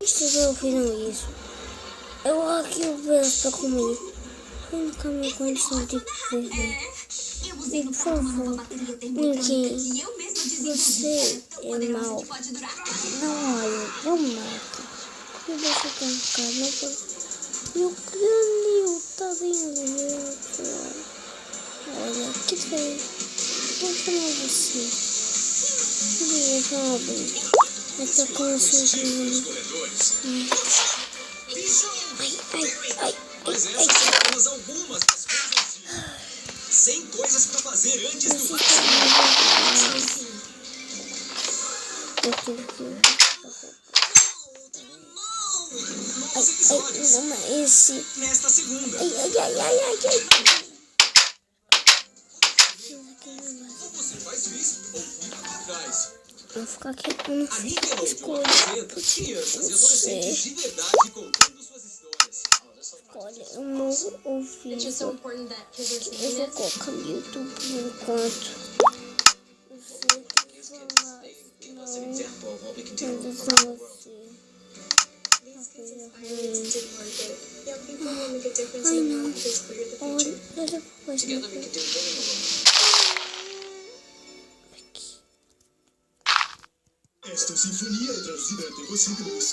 Vocês ouviram isso? Eu aqui o pedaço pra comer. Foi no caminho com condição de vermelho. Por favor, ninguém. Você é mau. Não, olha, eu mato. E você tem cara. Meu crânio tá dentro. Olha, que feio. Vou chamar você. Vem, Robin. Vai com a sua família. Ai. Essas são apenas algumas das coisas. 100 coisas pra fazer antes do Eu tenho que... Não, esse... Nesta segunda. Ai. Ou você faz isso, ou fica pra trás. Vou ficar aqui, eu não A sei Nickelodeon apresenta crianças e adolescentes de verdade contando suas histórias. Olha, eu morro ouvindo. Eu vou colocar no YouTube por enquanto. Você tem que falar. Não, você. Ai, não. Olha, depois. Esta sinfonia é traduzida até você pelos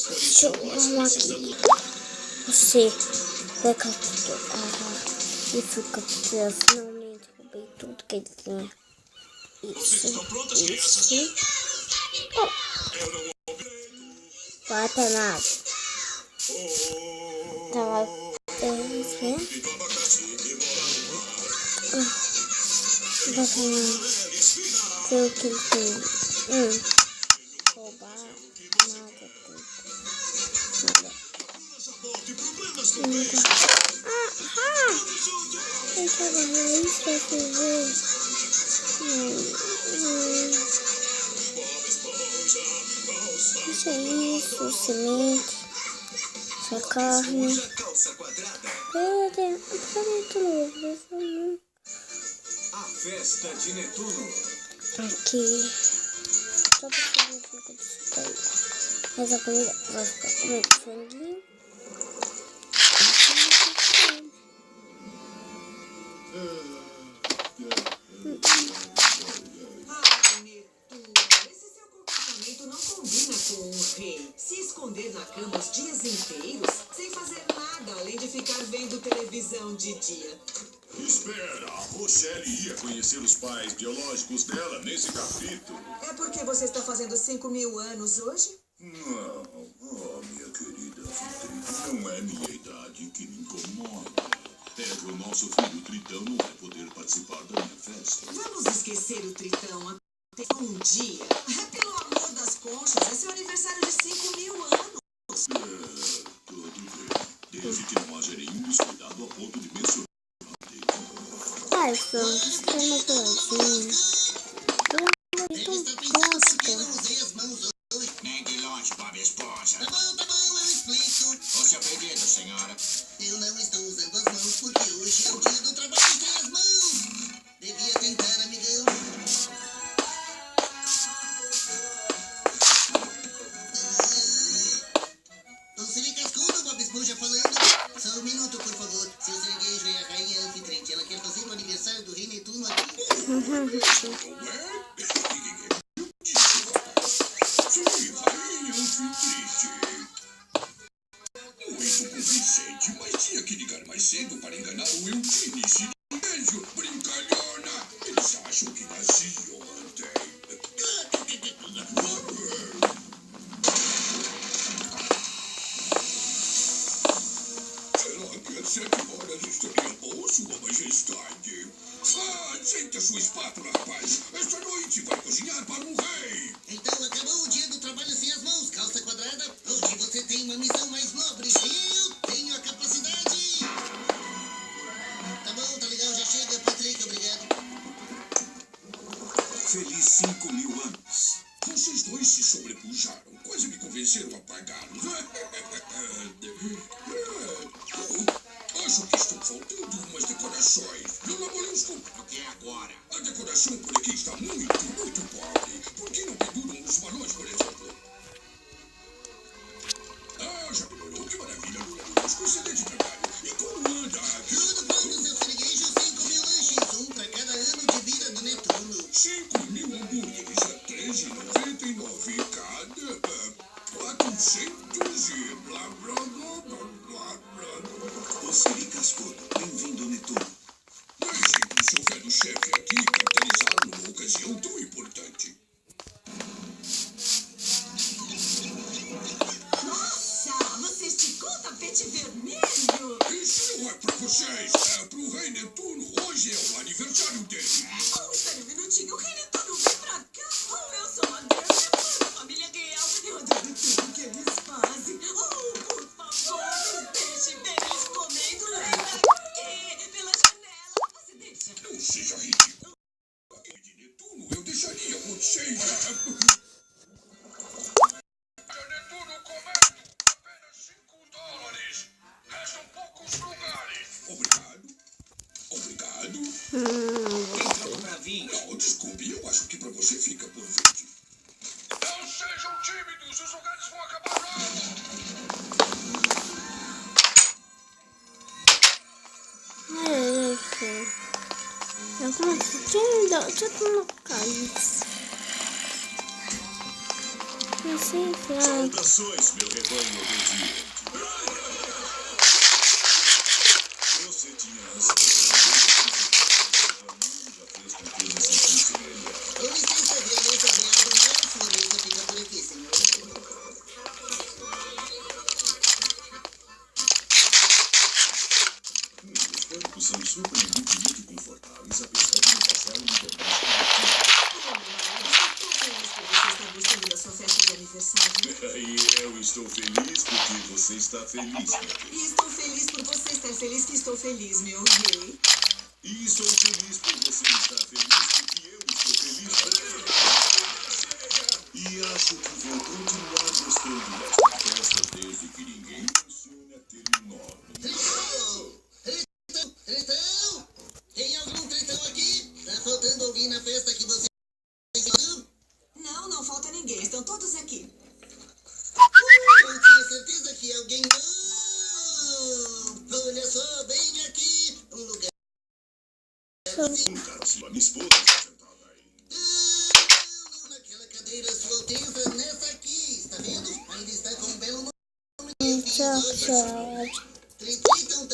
Deixa eu arrumar aqui. Você vai capturar e fica finalmente roubei tudo que ele tinha. Isso. Vai pra nada. Tá, foi o que ele tem. Roubar nada. Eu trabalhei isso pra fazer. Isso é isso, semente, essa carne. A festa de Netuno. Aqui. Só pra fazer um pouco disso daí. Mas a comida vai ficar comendo franguinho. Esse seu comportamento não combina com um rei. Se esconder na cama os dias inteiros, sem fazer nada além de ficar vendo televisão de dia. Espera, a Rochelle ia conhecer os pais biológicos dela nesse capítulo. É porque você está fazendo 5.000 anos hoje? Não, minha querida Tritão, não é minha idade que me incomoda. É que o nosso filho Tritão não vai poder participar da minha festa. Vamos esquecer o Tritão até um dia. Pelo amor das conchas, é seu aniversário de 5.000 anos. Tudo bem. Desde que não haja nenhum descuidado a ponto de mencionar. Ai, só você tem uma coisinha. Nem de longe, Bob Esponja. Tá bom, eu explico. O seu pedido, senhora. Eu não estou usando as mãos porque hoje é o dia do trabalho sem as mãos. Devia tentar, amigão. Não se liga cascudo, Bob Esponja falando. Só um minuto, por favor. Seu cereguejo é a rainha Anfitrite. Ela quer fazer o aniversário do rei Netuno aqui. Muito convincente, mas tinha que ligar mais cedo para enganar o Eugênio Sirinéio. Brincalhona! Eles acham que nasci ontem. Será que às 7 horas estaria bom, sua majestade? Sente a sua espátula, rapaz. Esta noite vai cozinhar para um rei. Então acabou o dia do trabalho sem as mãos, calça quadrada. Hoje você tem uma missão mais nobre. Eu tenho a capacidade. Tá bom, tá legal, já chega, Patrick, obrigado. Feliz 5.000 anos. Vocês dois se sobrepujaram. Quase me convenceram a pagá-los. Acho que estão faltando umas decorações. Meu namorado, O que é agora? a decoração por aqui está muito pobre. Por que não penduram os balões, por exemplo? Ah, já melhorou. Que maravilha, Lula. Excelente trabalho. E como anda? Tudo pronto, seu Sirigueijo. 5.000 lanches, um para cada ano de vida do Netuno. 5.000 hambúrgueres a R$13,99 cada. 400 e blá blá blá blá blá. Ô Siri Cascudo, bem-vindo ao Netuno. Deixem pro seu velho chefe aqui caracterizá-lo numa ocasião tão importante. Nossa, você esticou o tapete vermelho? Isso não é pra vocês, é pro Rei Netuno. Hoje é o aniversário dele. Oh, espera um minutinho, o Rei Netuno vem pra cá. Oh, eu sou uma grande fã da família real. Eu adoro tudo que eles fazem. Oh, por favor, me deixe ver eles comendo. Vem aqui, pela janela. Você deixa? Não seja ridículo. Aquele de Netuno, eu deixaria vocês. Netuno comendo apenas $5. Restam poucos lugares. Obrigado. Então, pra vir. Não, desculpe, eu acho que pra você fica por 20. Não sejam tímidos, os lugares vão acabar Eu comecei a dar tudo no cálice. Não sei se Saudações, meu rebanho obediente. Você tinha já fez com que eu me sentisse melhor. Com licença, violência real do mal. Sua mesa fica por aqui, senhor. Os bancos são surpreendentemente confortáveis, apesar de não passar liberdade. Gostando da sua festa de aniversário? E eu estou feliz porque você está feliz, meu bem. E estou feliz por você estar feliz que estou feliz, meu rei. E estou feliz por você estar feliz porque eu estou feliz também. E acho que vou continuar gostando desta festa desde que ninguém mencione aquele nome. Tritão! Tem algum tritão aqui? Tá faltando alguém na festa que você... Não, não falta ninguém. Estão todos aqui. Eu tinha certeza que alguém... Olha só, bem aqui. Um lugar... Minha esposa está sentada aí. Naquela cadeira sua Alteza, nessa aqui. Está vendo? Ainda está com um belo nome. tchau. Tritão,